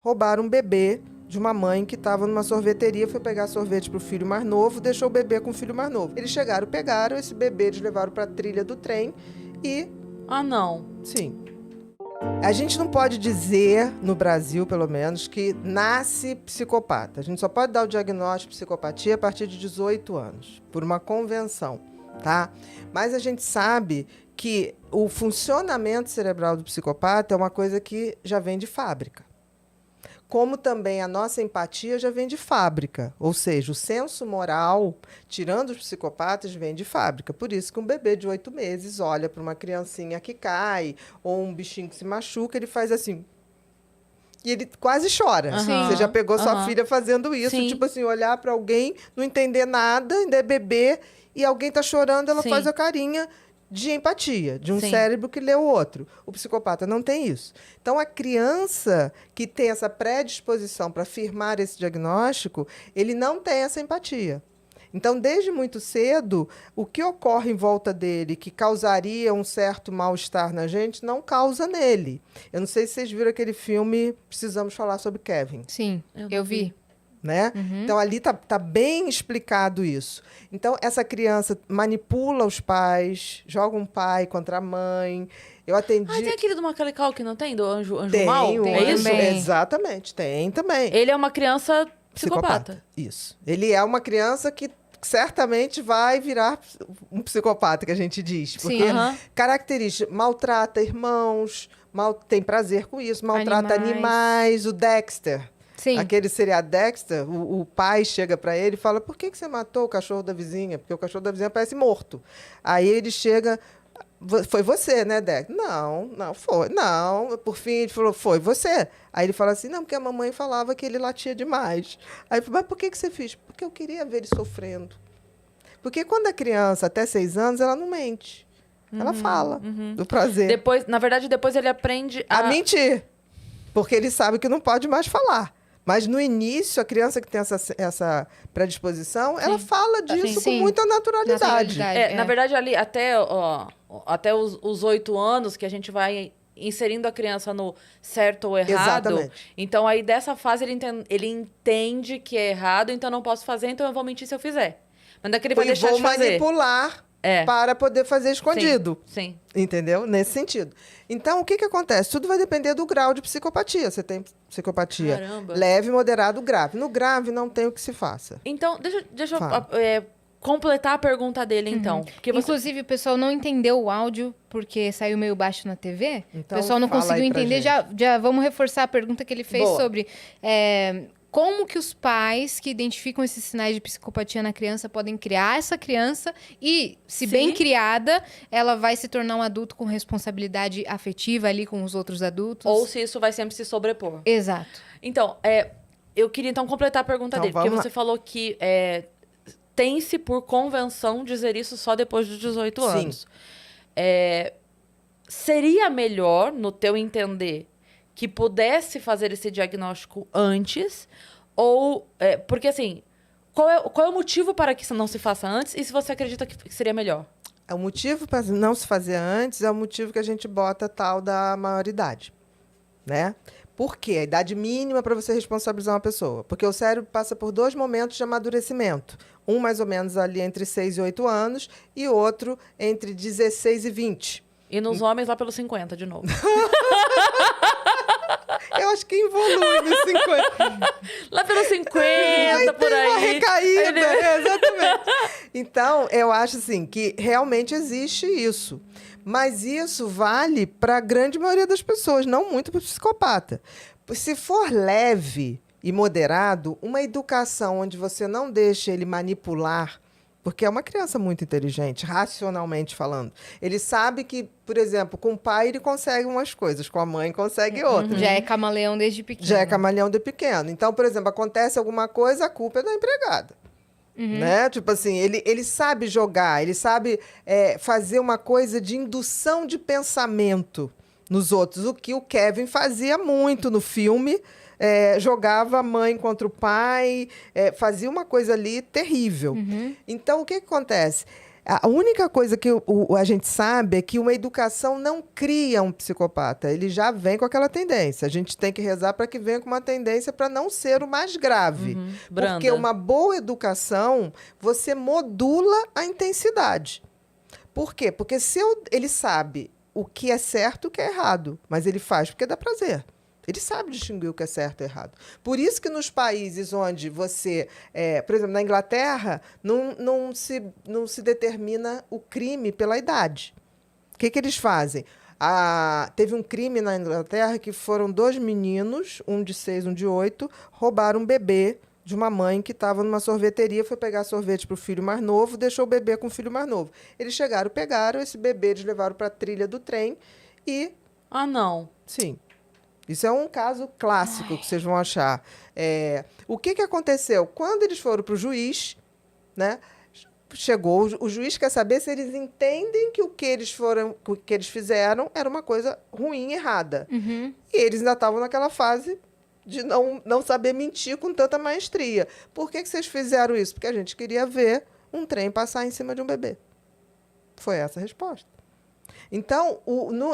roubaram um bebê de uma mãe que estava numa sorveteria, foi pegar sorvete para o filho mais novo, deixou o bebê com o filho mais novo. Eles chegaram, pegaram esse bebê, eles levaram para a trilha do trem e... Ah, não. Sim. A gente não pode dizer, no Brasil pelo menos, que nasce psicopata. A gente só pode dar o diagnóstico de psicopatia a partir de 18 anos, por uma convenção, tá? Mas a gente sabe que o funcionamento cerebral do psicopata é uma coisa que já vem de fábrica. Como também a nossa empatia já vem de fábrica. Ou seja, o senso moral, tirando os psicopatas, vem de fábrica. Por isso que um bebê de 8 meses olha para uma criancinha que cai, ou um bichinho que se machuca, ele faz assim. E ele quase chora. Você já pegou sua filha fazendo isso, Sim. tipo assim, olhar para alguém, não entender nada, ainda é bebê, e alguém tá chorando, ela faz a carinha de empatia, de um cérebro que lê o outro. O psicopata não tem isso. Então, a criança que tem essa predisposição para firmar esse diagnóstico, ele não tem essa empatia. Então, desde muito cedo, o que ocorre em volta dele que causaria um certo mal-estar na gente, não causa nele. Eu não sei se vocês viram aquele filme Precisamos Falar sobre Kevin. Sim, eu vi. Né? Então, ali tá bem explicado isso. Então, essa criança manipula os pais, joga um pai contra a mãe. Eu atendi... Ah, tem aquele do Macaulay Culkin, não tem? Do Anjo Tem, Mal? é isso? também. Exatamente, tem também. Ele é uma criança psicopata. Isso. Ele é uma criança que certamente vai virar um psicopata, que a gente diz. Porque característica, maltrata irmãos, tem prazer com isso, maltrata animais. O Dexter. Sim. Aquele seriado Dexter, o pai chega para ele e fala: por que você matou o cachorro da vizinha? Porque o cachorro da vizinha parece morto. Aí ele chega: foi você, né, Dexter? Não foi. Não, por fim ele falou: foi você. Aí ele fala assim: não, porque a mamãe falava que ele latia demais. Aí ele falou: mas por que você fez? Porque eu queria ver ele sofrendo. Porque quando a criança, até 6 anos, ela não mente. Ela fala do prazer. Depois, na verdade, depois ele aprende A mentir. Porque ele sabe que não pode mais falar. Mas no início, a criança que tem essa predisposição, ela fala disso com muita naturalidade. Na verdade, ali, até os 8 anos, que a gente vai inserindo a criança no certo ou errado. Exatamente. Então, aí, dessa fase, ele entende que é errado, então eu não posso fazer, então eu vou mentir se eu fizer. Mas daqui ele vai deixar de fazer. Manipular para poder fazer escondido. Sim. Entendeu? Nesse sentido. Então, o que acontece? Tudo vai depender do grau de psicopatia. Você tem psicopatia leve, moderado, grave. No grave, não tem o que se faça. Então, deixa eu completar a pergunta dele, então. Porque Inclusive, o pessoal não entendeu o áudio, porque saiu meio baixo na TV. Então, o pessoal não conseguiu entender. Já vamos reforçar a pergunta que ele fez sobre... como que os pais que identificam esses sinais de psicopatia na criança podem criar essa criança e, se bem criada, ela vai se tornar um adulto com responsabilidade afetiva ali com os outros adultos? Ou se isso vai sempre se sobrepor. Exato. Então, eu queria então completar a pergunta dele. Porque você falou que tem-se por convenção dizer isso só depois dos 18 anos. Seria melhor, no teu entender, que pudesse fazer esse diagnóstico antes? Ou... porque, assim, qual é o motivo para que isso não se faça antes? E se você acredita que seria melhor? O motivo para não se fazer antes é o motivo que a gente bota tal da maioridade, né? Por quê? A idade mínima para você responsabilizar uma pessoa. Porque o cérebro passa por 2 momentos de amadurecimento. Um, mais ou menos, ali entre 6 e 8 anos, e outro entre 16 e 20. E nos homens lá pelos 50, de novo. Eu acho que evolui nos 50. Lá pelos 50, por aí. Uma recaída, exatamente. Então, eu acho assim, que realmente existe isso. Mas isso vale para a grande maioria das pessoas, não muito para o psicopata. Se for leve e moderado, uma educação onde você não deixa ele manipular, porque é uma criança muito inteligente, racionalmente falando. Ele sabe que, por exemplo, com o pai ele consegue umas coisas, com a mãe consegue outras. Já é camaleão desde pequeno. Já é camaleão de pequeno. Então, por exemplo, acontece alguma coisa, a culpa é da empregada. Né? Tipo assim, ele sabe jogar, ele sabe fazer uma coisa de indução de pensamento nos outros. O que o Kevin fazia muito no filme, jogava a mãe contra o pai, fazia uma coisa ali terrível. Então, o que acontece? A única coisa que a gente sabe é que uma educação não cria um psicopata. Ele já vem com aquela tendência. A gente tem que rezar para que venha com uma tendência para não ser o mais grave. Branda. Porque uma boa educação, você modula a intensidade. Por quê? Porque se ele sabe o que é certo e o que é errado, mas ele faz porque dá prazer. Ele sabe distinguir o que é certo e errado. Por isso que nos países onde você... por exemplo, na Inglaterra, não se determina o crime pela idade. O que eles fazem? Teve um crime na Inglaterra que foram 2 meninos, um de 6, um de 8, roubaram um bebê de uma mãe que estava numa sorveteria, foi pegar sorvete para o filho mais novo, deixou o bebê com o filho mais novo. Eles chegaram, pegaram esse bebê, eles levaram para a trilha do trem e... Ah, não. Sim. Isso é um caso clássico que vocês vão achar. O que aconteceu? Quando eles foram para o juiz, né, chegou, o juiz quer saber se eles entendem que o que eles fizeram era uma coisa ruim, errada. Uhum. E eles ainda estavam naquela fase de não saber mentir com tanta maestria. Por que vocês fizeram isso? Porque a gente queria ver um trem passar em cima de um bebê. Foi essa a resposta. Então,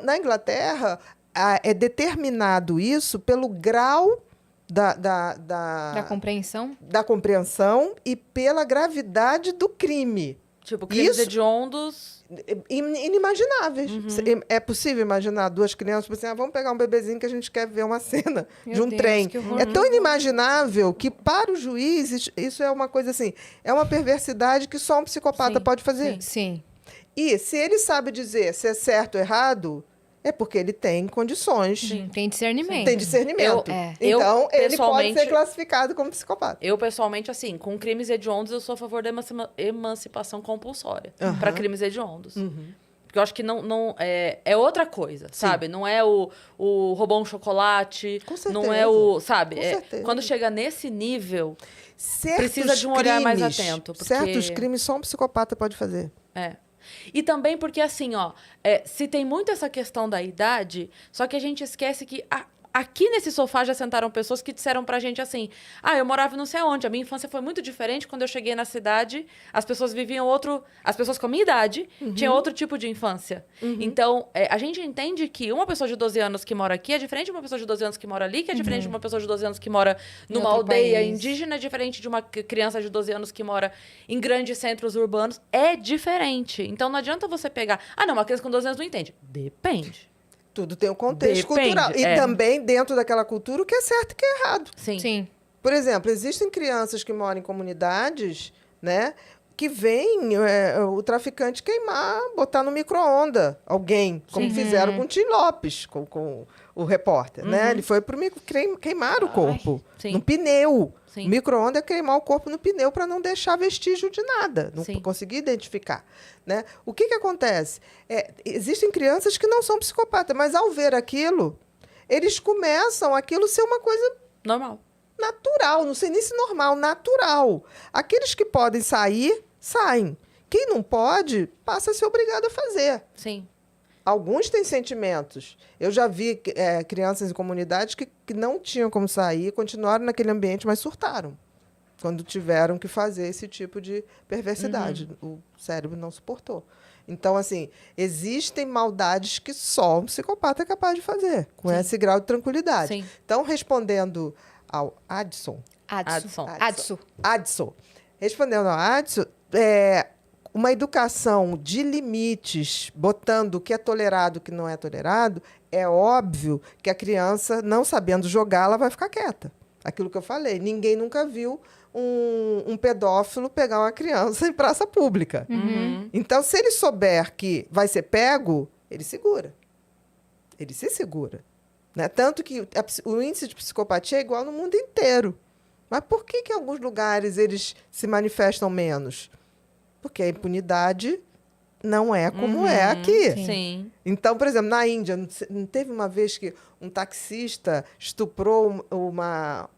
na Inglaterra... é determinado isso pelo grau Da compreensão? Da compreensão e pela gravidade do crime. Tipo, crimes hediondos... Inimagináveis. É possível imaginar 2 crianças, tipo assim, vamos pegar um bebezinho que a gente quer ver uma cena de um trem. É tão inimaginável que, para o juiz, isso é uma coisa assim, é uma perversidade que só um psicopata pode fazer. Sim. E se ele sabe dizer se é certo ou errado... é porque ele tem condições. Sim, tem discernimento. Tem discernimento. Eu, ele pode ser classificado como psicopata. Eu, pessoalmente, assim, com crimes hediondos, eu sou a favor da emancipação compulsória para crimes hediondos. Porque eu acho que não é outra coisa, sabe? Não é o roubar um chocolate, Com certeza. não é o... Sabe? Com certeza. Quando chega nesse nível, Certos precisa de um olhar mais atento. Porque... certos crimes só um psicopata pode fazer. E também porque, assim, ó, se tem muito essa questão da idade, só que a gente esquece que aqui nesse sofá já sentaram pessoas que disseram pra gente assim, eu morava não sei aonde, a minha infância foi muito diferente, quando eu cheguei na cidade, as pessoas viviam as pessoas com a minha idade tinham outro tipo de infância. Então, a gente entende que uma pessoa de 12 anos que mora aqui é diferente de uma pessoa de 12 anos que mora ali, que é diferente de uma pessoa de 12 anos que mora numa aldeia indígena, é diferente de uma criança de 12 anos que mora em grandes centros urbanos, é diferente. Então, não adianta você pegar, não, uma criança com 12 anos não entende. Depende. Tudo tem um contexto Depende, cultural. E também, dentro daquela cultura, o que é certo e o que é errado. Sim. Por exemplo, existem crianças que moram em comunidades, né, que vêm o traficante queimar, botar no micro-ondas alguém, como fizeram com o Tim Lopes, com o repórter. Né? Ele foi para queimar o corpo no pneu. O micro-ondas é queimar o corpo no pneu para não deixar vestígio de nada, não conseguir identificar. Né? O que acontece? Existem crianças que não são psicopatas, mas ao ver aquilo, eles começam aquilo ser uma coisa... normal. Natural, não sei nem se normal, natural. Aqueles que podem sair, saem. Quem não pode, passa a ser obrigado a fazer. Sim. Alguns têm sentimentos. Eu já vi crianças em comunidades que não tinham como sair, continuaram naquele ambiente, mas surtaram quando tiveram que fazer esse tipo de perversidade. O cérebro não suportou. Então, assim, existem maldades que só um psicopata é capaz de fazer, com esse grau de tranquilidade. Sim. Então, respondendo ao Adson. Respondendo ao Adson, uma educação de limites, botando o que é tolerado e o que não é tolerado, é óbvio que a criança, não sabendo jogar, ela vai ficar quieta. Aquilo que eu falei, ninguém nunca viu um pedófilo pegar uma criança em praça pública. Então, se ele souber que vai ser pego, ele segura. Ele se segura. Né? Tanto que o índice de psicopatia é igual no mundo inteiro. Mas por que em alguns lugares eles se manifestam menos? Porque a impunidade não é como é aqui. Sim. Então, por exemplo, na Índia, não teve uma vez que um taxista estuprou uma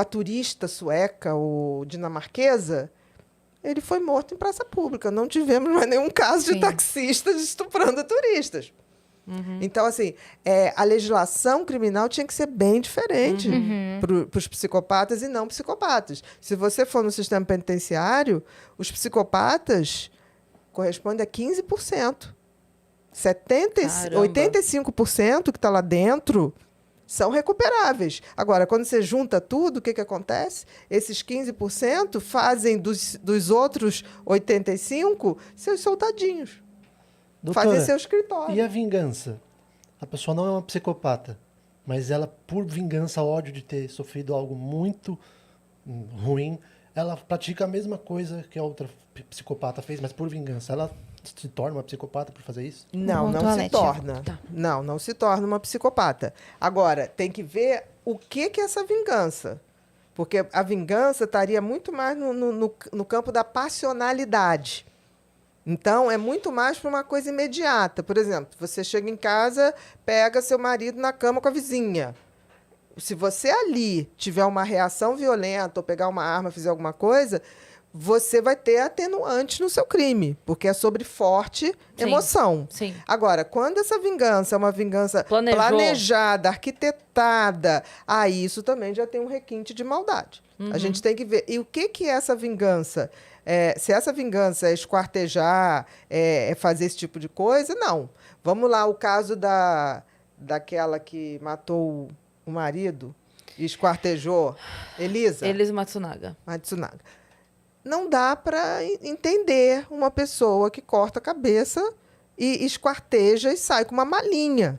turista sueca ou dinamarquesa? Ele foi morto em praça pública. Não tivemos mais nenhum caso de taxistas estuprando turistas. Então, assim, a legislação criminal tinha que ser bem diferente para os psicopatas e não psicopatas. Se você for no sistema penitenciário, os psicopatas correspondem a 15%. 85% que está lá dentro são recuperáveis. Agora, quando você junta tudo, o que acontece? Esses 15% fazem dos outros 85% seus soldadinhos. Doutora, Fazem seu escritório. e a vingança? A pessoa não é uma psicopata, mas ela, por vingança, ódio de ter sofrido algo muito ruim, ela pratica a mesma coisa que a outra psicopata fez, mas por vingança. Ela se torna uma psicopata por fazer isso? Não, não se torna. Tá. Não se torna uma psicopata. Agora, tem que ver o que é essa vingança. Porque a vingança estaria muito mais no campo da passionalidade. Então, é muito mais para uma coisa imediata. Por exemplo, você chega em casa, pega seu marido na cama com a vizinha. Se você ali tiver uma reação violenta ou pegar uma arma, fizer alguma coisa, você vai ter atenuante no seu crime, porque é sobre forte emoção. Sim. Agora, quando essa vingança é uma vingança planejada, arquitetada, aí isso também já tem um requinte de maldade. A gente tem que ver. E o que é essa vingança? Se essa vingança é esquartejar, é fazer esse tipo de coisa, não. Vamos lá, o caso daquela que matou o marido e esquartejou, Elisa Matsunaga. Não dá para entender uma pessoa que corta a cabeça e esquarteja e sai com uma malinha.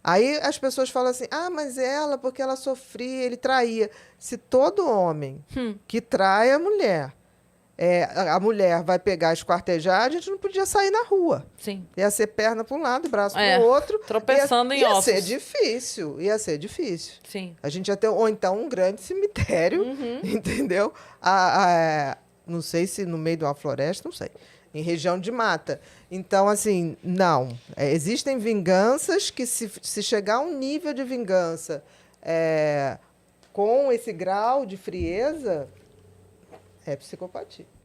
Aí as pessoas falam assim, mas ela, porque ela sofria, ele traía. Se todo homem que trai a mulher vai pegar, esquartejar, a gente não podia sair na rua. Sim. Ia ser perna para um lado, braço para o outro. Tropeçando em ossos. Ia ser difícil. Sim. A gente ia ter, ou então, um grande cemitério, entendeu? Não sei se no meio de uma floresta, não sei. Em região de mata. Então, assim, não. Existem vinganças que, se chegar a um nível de vingança com esse grau de frieza, é psicopatia.